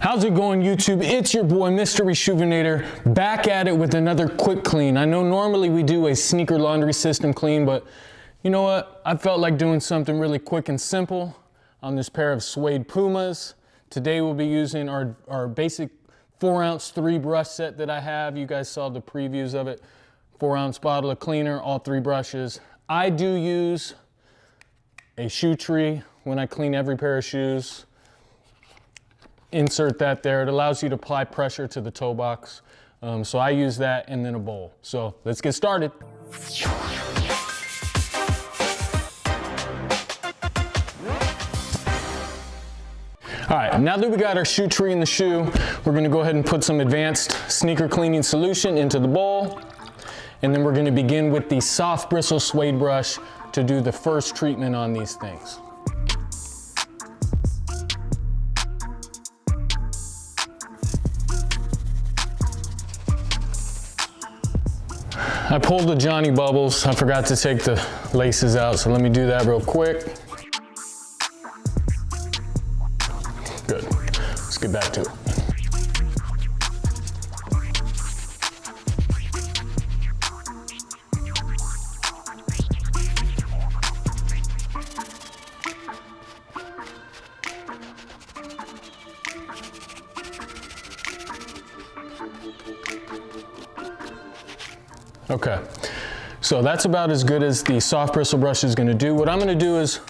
How's it going, YouTube? It's your boy, Mr. Reshoevn8r, back at it with another quick clean. I know normally we do a sneaker laundry system clean, but you know what? I felt like doing something really quick and simple on this pair of Suede Pumas. Today we'll be using our basic 4-ounce 3 brush set that I have. You guys saw the previews of it. 4-ounce bottle of cleaner, all 3 brushes. I do use a shoe tree when I clean every pair of shoes. Insert that there. It allows you to apply pressure to the toe box. So I use that and then a bowl. So let's get started. All right, now that we got our shoe tree in the shoe, we're gonna go ahead and put some advanced sneaker cleaning solution into the bowl. And then we're gonna begin with the soft bristle suede brush to do the first treatment on these things. I pulled the Johnny Bubbles. I forgot to take the laces out, so let me do that real quick. Good. Let's get back to it. Okay, so that's about as good as the soft bristle brush is gonna do. What I'm gonna do is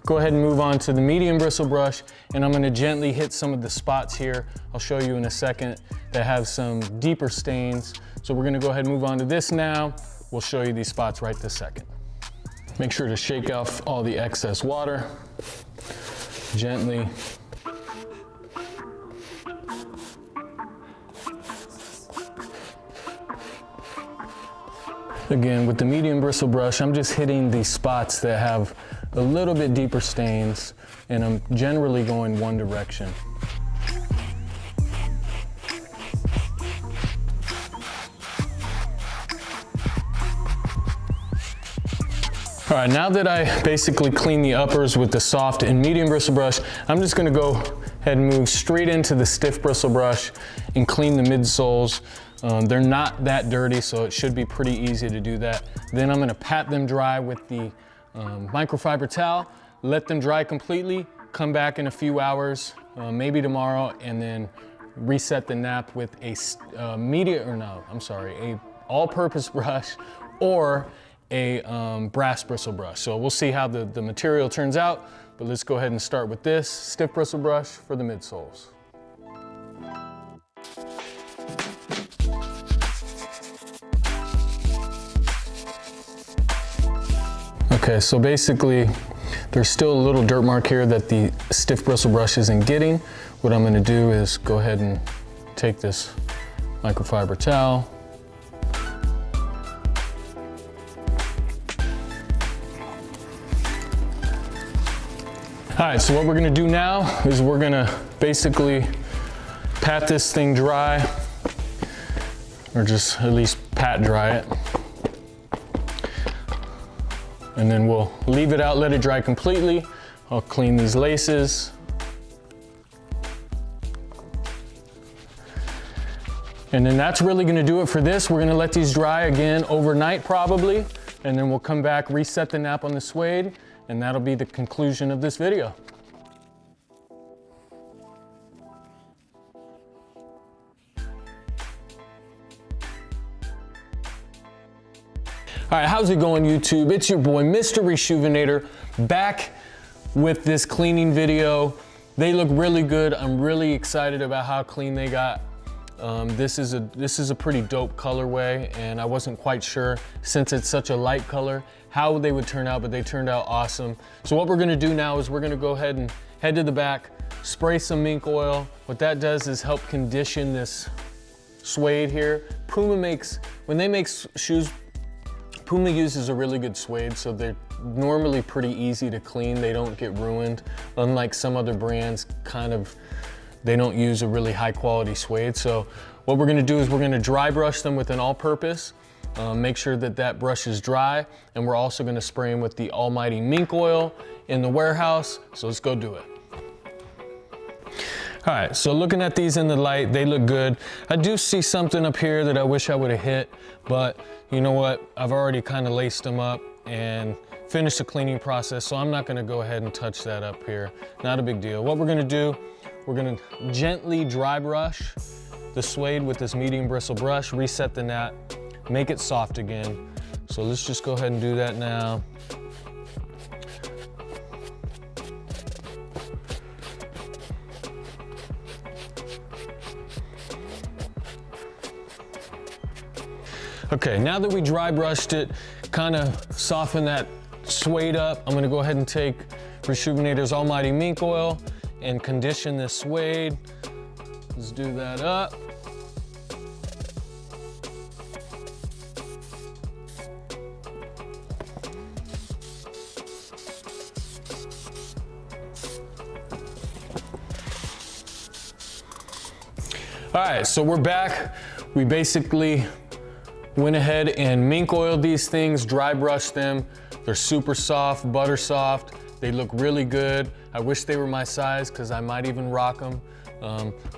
go ahead and move on to the medium bristle brush, and I'm gonna gently hit some of the spots here. I'll show you in a second that have some deeper stains. So we're gonna go ahead and move on to this now. We'll show you these spots right this second. Make sure to shake off all the excess water. Gently. Again, with the medium bristle brush, I'm just hitting the spots that have a little bit deeper stains, and I'm generally going one direction. All right, now that I basically clean the uppers with the soft and medium bristle brush, I'm just gonna go ahead and move straight into the stiff bristle brush and clean the midsoles. They're not that dirty, so it should be pretty easy to do that. Then I'm gonna pat them dry with the microfiber towel, let them dry completely, come back in a few hours, maybe tomorrow, and then reset the nap with a all-purpose brush or a brass bristle brush. So we'll see how the material turns out, but let's go ahead and start with this stiff bristle brush for the midsoles. Okay, so basically, there's still a little dirt mark here that the stiff bristle brush isn't getting. What I'm gonna do is go ahead and take this microfiber towel. All right, so what we're gonna do now is we're gonna basically pat this thing dry, or just at least pat dry it. And then we'll leave it out, let it dry completely. I'll clean these laces. And then that's really gonna do it for this. We're gonna let these dry again overnight probably, and then we'll come back, reset the nap on the suede, and that'll be the conclusion of this video. All right, how's it going, YouTube? It's your boy, Mr. Reshoevn8r, back with this cleaning video. They look really good. I'm really excited about how clean they got. This is a pretty dope colorway, and I wasn't quite sure, since it's such a light color, how they would turn out, but they turned out awesome. So what we're gonna do now is we're gonna go ahead and head to the back, spray some mink oil. What that does is help condition this suede here. When they make shoes, Puma uses a really good suede, so they're normally pretty easy to clean. They don't get ruined. Unlike some other brands, they don't use a really high quality suede. So what we're gonna do is we're gonna dry brush them with an all-purpose. Make sure that that brush is dry, and we're also gonna spray them with the almighty mink oil in the warehouse. So let's go do it. All right, so looking at these in the light, they look good. I do see something up here that I wish I would have hit, but you know what? I've already kind of laced them up and finished the cleaning process, so I'm not gonna go ahead and touch that up here. Not a big deal. What we're gonna do, we're gonna gently dry brush the suede with this medium bristle brush, reset the knot, make it soft again. So let's just go ahead and do that now. Okay, now that we dry brushed it, kind of soften that suede up, I'm gonna go ahead and take Reshoevn8r's Almighty Mink Oil and condition this suede. Let's do that up. All right, so we're back. We basically went ahead and mink oiled these things, dry brushed them. They're super soft, butter soft. They look really good. I wish they were my size because I might even rock them.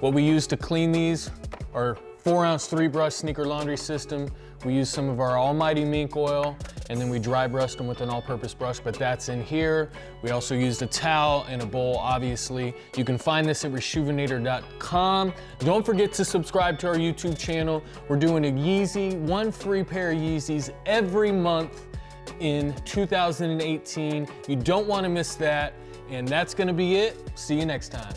What we use to clean these are 4-ounce 3-brush sneaker laundry system. We use some of our Almighty Mink Oil, and then we dry brushed them with an all-purpose brush, but that's in here. We also used a towel and a bowl, obviously. You can find this at Reshoevn8r.com. Don't forget to subscribe to our YouTube channel. We're doing a Yeezy, 1 free pair of Yeezys every month in 2018. You don't want to miss that, and that's gonna be it. See you next time.